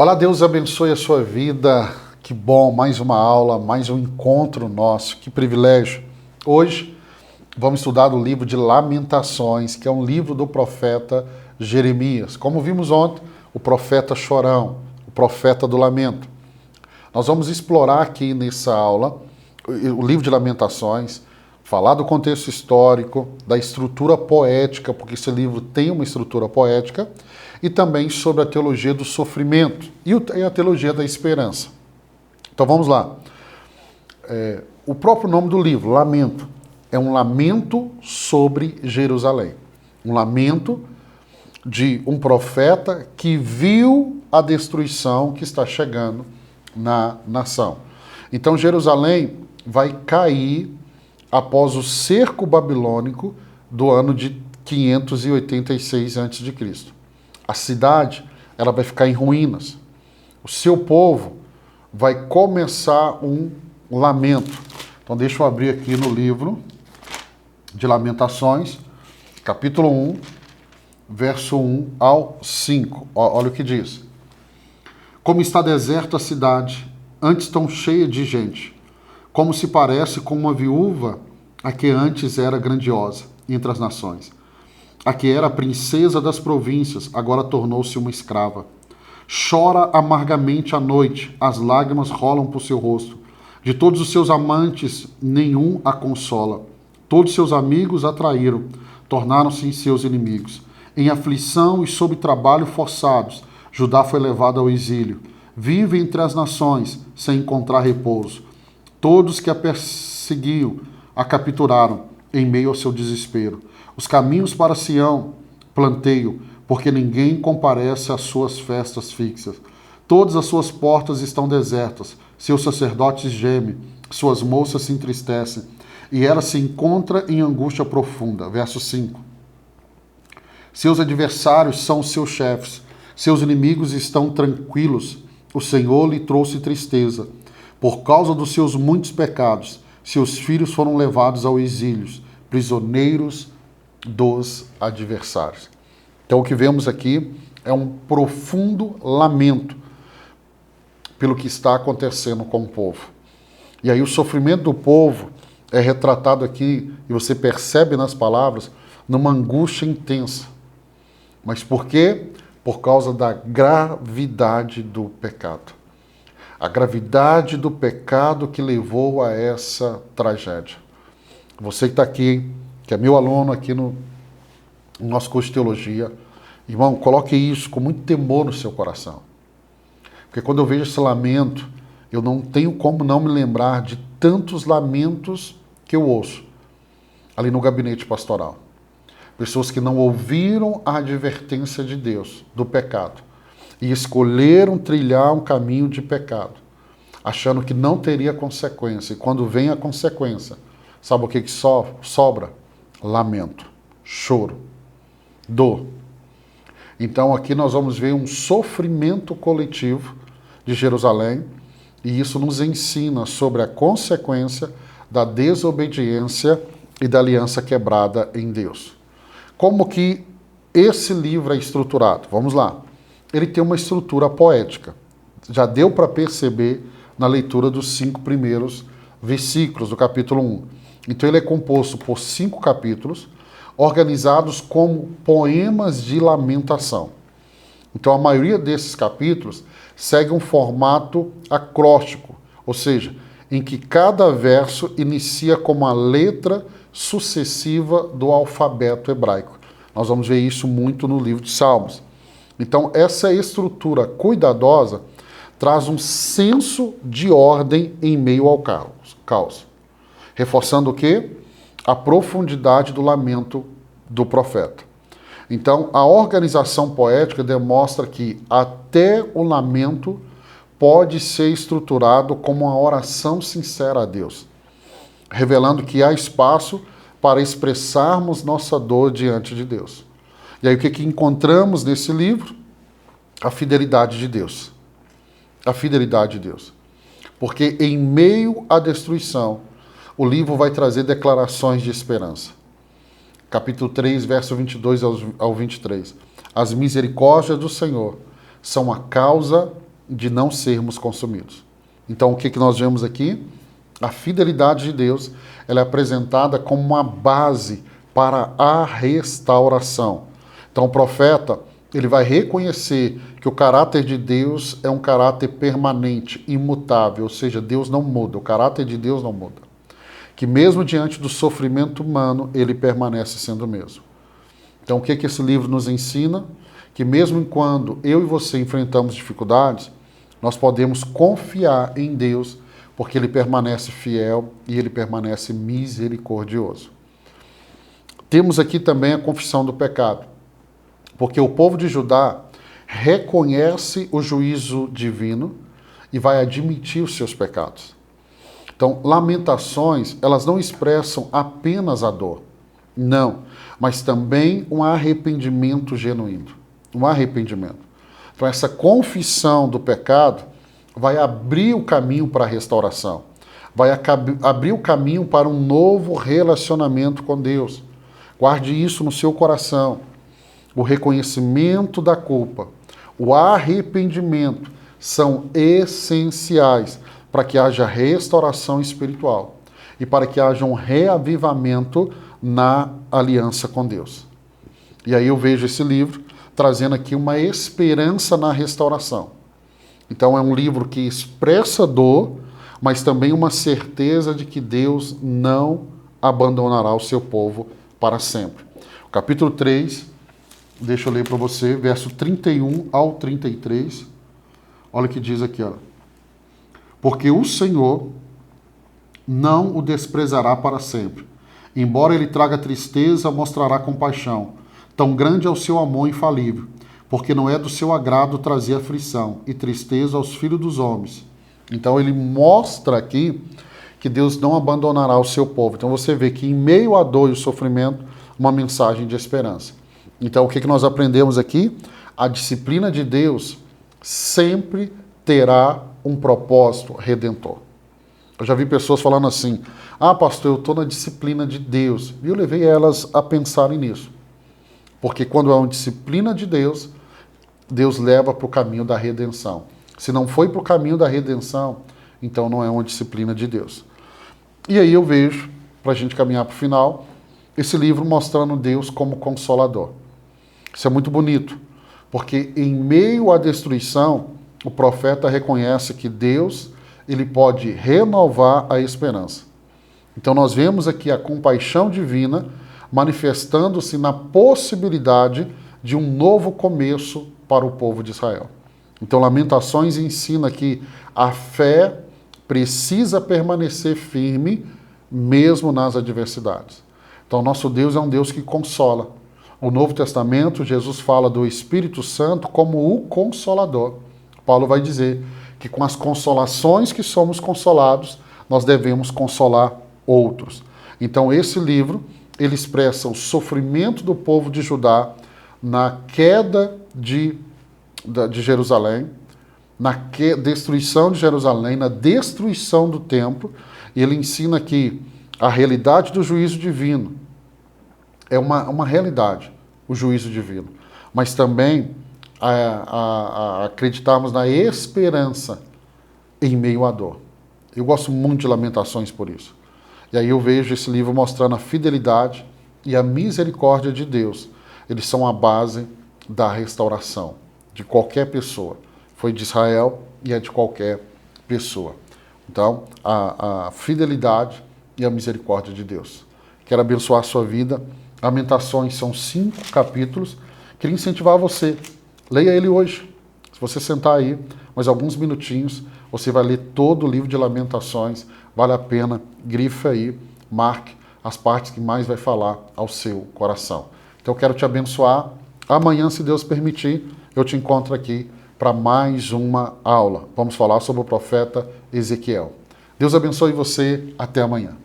Olá, Deus abençoe a sua vida. Que bom, mais uma aula, mais um encontro nosso. Que privilégio. Hoje vamos estudar o livro de Lamentações, que é um livro do profeta Jeremias. Como vimos ontem, o profeta chorão, o profeta do lamento. Nós vamos explorar aqui nessa aula o livro de Lamentações, falar do contexto histórico, da estrutura poética, porque esse livro tem uma estrutura poética, e também sobre a teologia do sofrimento e a teologia da esperança. Então vamos lá. O próprio nome do livro, Lamento, é um lamento sobre Jerusalém. Um lamento de um profeta que viu a destruição que está chegando na nação. Então Jerusalém vai cair após o cerco babilônico do ano de 586 a.C. A cidade, ela vai ficar em ruínas. O seu povo vai começar um lamento. Então deixa eu abrir aqui no livro de Lamentações, capítulo 1, verso 1 ao 5. Olha o que diz. Como está deserta a cidade, antes tão cheia de gente, como se parece com uma viúva, a que antes era grandiosa entre as nações. A que era a princesa das províncias, agora tornou-se uma escrava. Chora amargamente à noite, as lágrimas rolam por seu rosto. De todos os seus amantes, nenhum a consola. Todos seus amigos a traíram, tornaram-se seus inimigos. Em aflição e sob trabalho forçados, Judá foi levado ao exílio. Vive entre as nações, sem encontrar repouso. Todos que a perseguiam a capturaram, em meio ao seu desespero. Os caminhos para Sião planteio, porque ninguém comparece às suas festas fixas. Todas as suas portas estão desertas, seus sacerdotes gemem, suas moças se entristecem, e ela se encontra em angústia profunda. Verso 5. Seus adversários são os seus chefes, seus inimigos estão tranquilos. O Senhor lhe trouxe tristeza. Por causa dos seus muitos pecados, seus filhos foram levados ao exílio, prisioneiros dos adversários. Então o que vemos aqui é um profundo lamento pelo que está acontecendo com o povo. E aí o sofrimento do povo é retratado aqui, e você percebe nas palavras, numa angústia intensa. Mas por quê? Por causa da gravidade do pecado. A gravidade do pecado que levou a essa tragédia. Você que está aqui, que é meu aluno aqui no nosso curso de teologia, irmão, coloque isso com muito temor no seu coração. Porque quando eu vejo esse lamento, eu não tenho como não me lembrar de tantos lamentos que eu ouço ali no gabinete pastoral. Pessoas que não ouviram a advertência de Deus do pecado e escolheram trilhar um caminho de pecado, achando que não teria consequência. E quando vem a consequência, sabe o que sobra? Lamento, choro, dor. Então aqui nós vamos ver um sofrimento coletivo de Jerusalém, e isso nos ensina sobre a consequência da desobediência e da aliança quebrada em Deus. Como que esse livro é estruturado? Vamos lá. Ele tem uma estrutura poética. Já deu para perceber na leitura dos 5 primeiros versículos do capítulo 1. Então ele é composto por 5 capítulos, organizados como poemas de lamentação. Então a maioria desses capítulos segue um formato acróstico, ou seja, em que cada verso inicia com uma letra sucessiva do alfabeto hebraico. Nós vamos ver isso muito no livro de Salmos. Então essa estrutura cuidadosa traz um senso de ordem em meio ao caos. Reforçando o quê? A profundidade do lamento do profeta. Então, a organização poética demonstra que até o lamento pode ser estruturado como uma oração sincera a Deus, revelando que há espaço para expressarmos nossa dor diante de Deus. E aí o que encontramos nesse livro? A fidelidade de Deus. A fidelidade de Deus. Porque em meio à destruição, o livro vai trazer declarações de esperança. Capítulo 3, verso 22 ao 23. As misericórdias do Senhor são a causa de não sermos consumidos. Então, o que nós vemos aqui? A fidelidade de Deus, ela é apresentada como uma base para a restauração. Então, o profeta, ele vai reconhecer que o caráter de Deus é um caráter permanente, imutável, ou seja, Deus não muda, o caráter de Deus não muda. Que mesmo diante do sofrimento humano, ele permanece sendo o mesmo. Então, o que esse livro nos ensina? Que mesmo quando eu e você enfrentamos dificuldades, nós podemos confiar em Deus, porque ele permanece fiel e ele permanece misericordioso. Temos aqui também a confissão do pecado, porque o povo de Judá reconhece o juízo divino e vai admitir os seus pecados. Então, lamentações, elas não expressam apenas a dor, não, mas também um arrependimento genuíno, um arrependimento. Então, essa confissão do pecado vai abrir o caminho para a restauração, vai abrir o caminho para um novo relacionamento com Deus. Guarde isso no seu coração. O reconhecimento da culpa, o arrependimento são essenciais para que haja restauração espiritual e para que haja um reavivamento na aliança com Deus. E aí eu vejo esse livro trazendo aqui uma esperança na restauração. Então é um livro que expressa dor, mas também uma certeza de que Deus não abandonará o seu povo para sempre. O capítulo 3, deixa eu ler para você, verso 31 ao 33. Olha o que diz aqui, ó. Porque o Senhor não o desprezará para sempre. Embora ele traga tristeza, mostrará compaixão. Tão grande é o seu amor infalível, porque não é do seu agrado trazer aflição e tristeza aos filhos dos homens. Então ele mostra aqui que Deus não abandonará o seu povo. Então você vê que em meio à dor e ao sofrimento, uma mensagem de esperança. Então o que nós aprendemos aqui? A disciplina de Deus sempre terá um propósito redentor. Eu já vi pessoas falando assim, pastor, eu estou na disciplina de Deus. E eu levei elas a pensarem nisso. Porque quando é uma disciplina de Deus, Deus leva para o caminho da redenção. Se não foi para o caminho da redenção, então não é uma disciplina de Deus. E aí eu vejo, para a gente caminhar para o final, esse livro mostrando Deus como consolador. Isso é muito bonito, porque em meio à destruição, o profeta reconhece que Deus, ele pode renovar a esperança. Então nós vemos aqui a compaixão divina manifestando-se na possibilidade de um novo começo para o povo de Israel. Então Lamentações ensina que a fé precisa permanecer firme mesmo nas adversidades. Então nosso Deus é um Deus que consola. O Novo Testamento, Jesus fala do Espírito Santo como o Consolador. Paulo vai dizer que com as consolações que somos consolados, nós devemos consolar outros. Então esse livro, ele expressa o sofrimento do povo de Judá na queda de Jerusalém, na destruição de Jerusalém, na destruição do templo, e ele ensina que a realidade do juízo divino é uma realidade, o juízo divino, mas também acreditarmos na esperança em meio à dor. Eu gosto muito de Lamentações por isso. E aí eu vejo esse livro mostrando a fidelidade e a misericórdia de Deus. Eles são a base da restauração de qualquer pessoa. Foi de Israel e é de qualquer pessoa. Então, a fidelidade e a misericórdia de Deus. Quero abençoar a sua vida. Lamentações são 5 capítulos. Queria incentivar você. Leia ele hoje. Se você sentar aí, mais alguns minutinhos, você vai ler todo o livro de Lamentações. Vale a pena. Grifa aí, marque as partes que mais vai falar ao seu coração. Então eu quero te abençoar. Amanhã, se Deus permitir, eu te encontro aqui para mais uma aula. Vamos falar sobre o profeta Ezequiel. Deus abençoe você. Até amanhã.